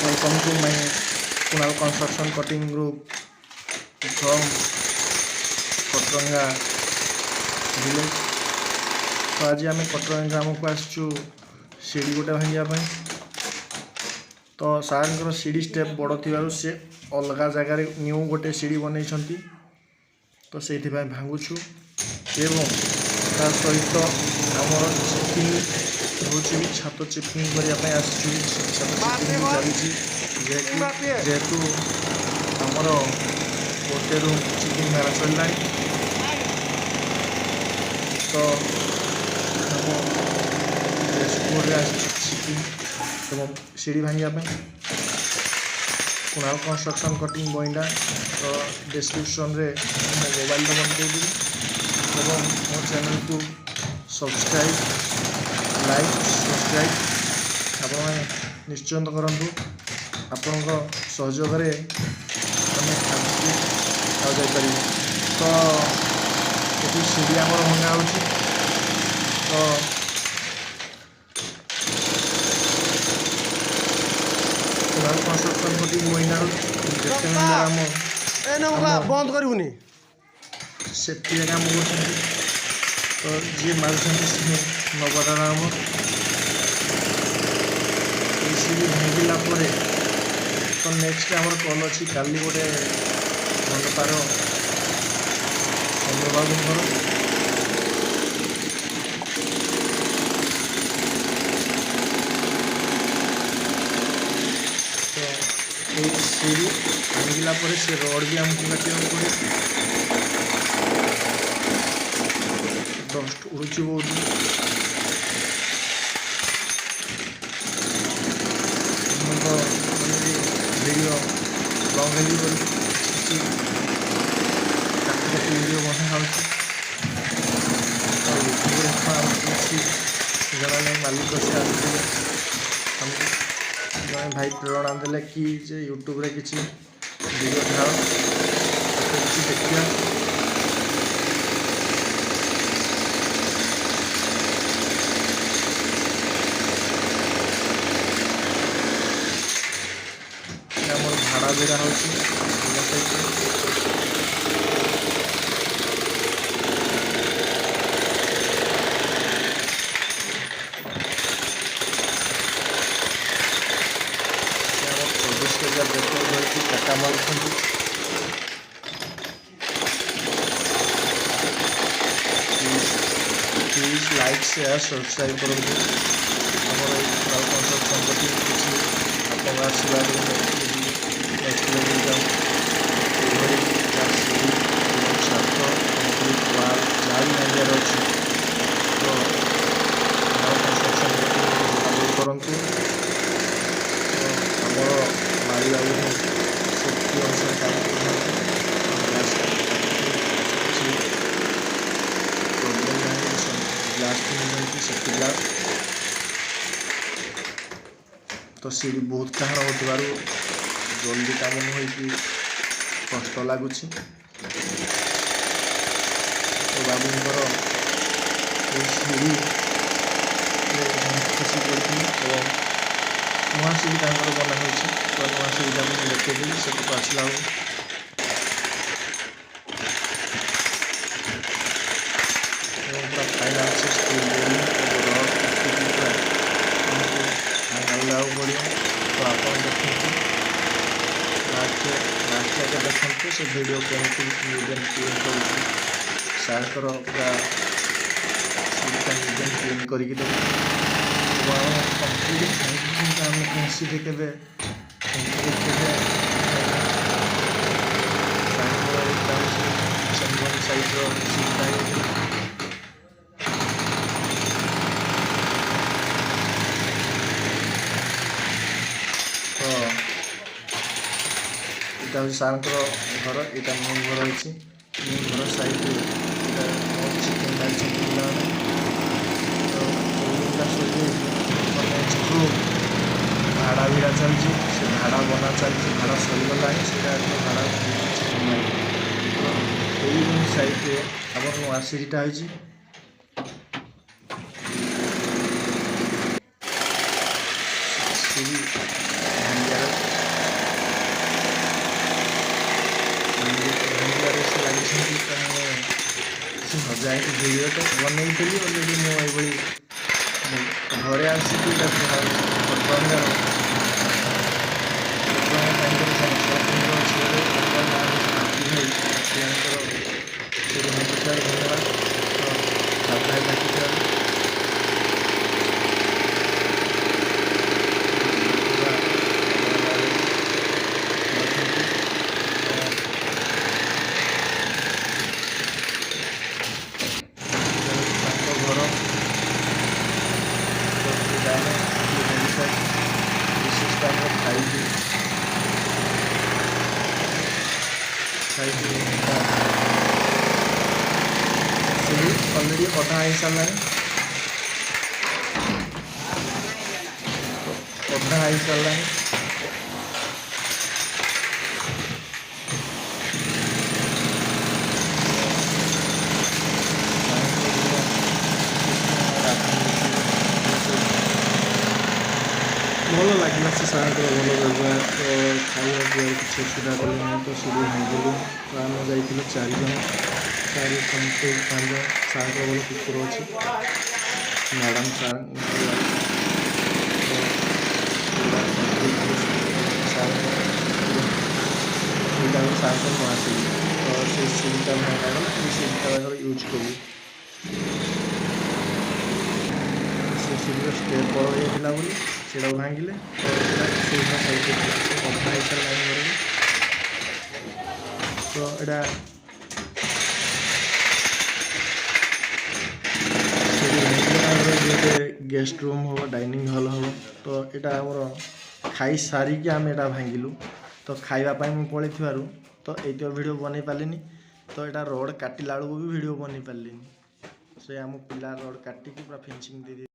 Welcome to my Kunal Construction Cutting Group from Kotranga village. तो आज आम कोटरंगा ग्राम को आसचु सीढ़ी गोटे भांगा तो सार सीढ़ी स्टेप बड़ थी से अलग जगार न्यू गोटे सीढ़ी बन तो से भांगुछु एवं ता सहित आमर चिपिंग हूँ छात चिपिंग करने चलती जेहेतु आमर गोटे रूम चिपिंग मारा चलला तो सीढ़ी भांगा कुणाल कंस्ट्रक्शन कटिंग बइंडा तो डिस्क्रिप्शन रे मो मोबाइल नंबर देवी और मो चैनल को सब्सक्राइब लाइक सब्सक्राइब आप निश्चिंत करूँ आपण सहयोग जापर तो ये सीढ़ी आमर भंगा हो तो कुणाल कंस्ट्रक्शन कटिंग बइंडा बंद करूनी से काम कर तो जी मार्च नवदा राम सीढ़ी भांगिला तो नेक्स्ट आम कल अच्छी काली गोटे भंडार बाबू सीढ़ी भांगिला से रड भी आमको काटा पड़े डस्ट उड़ूची बहुत वीडियो लंग वीडियो बना जन मालिक से आसते जन भाई प्रेरणा देले कि यूट्यूब रे किसी वीडियो छाड़ किसी देखिए भाड़ा बेड़ा हो टाटा मार प्लीज लाइक शेयर सब्सक्राइब करूँ कंस्ट्रक्शन किसी आप आशीर्वाद नेक्स्ट लेवल जाऊँ छात कंक्रीट वाल जहाँ भी भांगार अच्छे तो कंस्ट्रक्शन करूँ आमर मारी बाबू सेफ्टी अनुसार काम प्रोब्लेम ग्लास सेफ्टी ग्लास तो सीढ़ी बहुत कहार हो जल्दी काम हो कष्ट लगुच तो बाबूर सीढ़ी खुशी करती नुआ सीढ़ी बना तो नुआ सीढ़ी मुझे देखी से आसला पूरा फाइनाल से पड़े तो आप देखते लास्ट देखते से वीडियो केमती क्लीन कर सार पूरा क्लीन करके सीधे के सार घर यहाँ मो घर अच्छी मो घर साइड भाड़ा भिड़ा चलती से भाड़ा बना चलती भाड़ा सरीगला भाड़ा तो साइड आम नुआ सीढ़ीटा सीढ़ी सजाए भिडियो तो बनई अलरेडी मुझे घरे आसिक ऑलरेडी अधा हो सारा अधा हो सारा भल लगे से सार भल व्यवहार तो खाଇବା पिबार किसी असुविधा कले ना तो सीढ़ी भांगलु तो आम जाइल 4 जन 4 5 जन सार भल कुकुर अच्छी मैडम सार सार को आसी तो से सीटा भांगागला सीटा यूज करूँ से सीढ़ी स्टेप बड़ होता बोली से भांगिले तो अधा हो सारा तो यहाँ गेस्ट रूम हम डाइनिंग हॉल हम तो यहाँ आमर खाई सारिकी आम यहाँ भांगिलु तो खावाई मुझे पलैथार तो ये वीडियो बन पारे तो यहाँ रोड काटिला बेलू भी वीडियो बन पारे से आम पिला रोड काटिकी पूरा फेंसिंग दे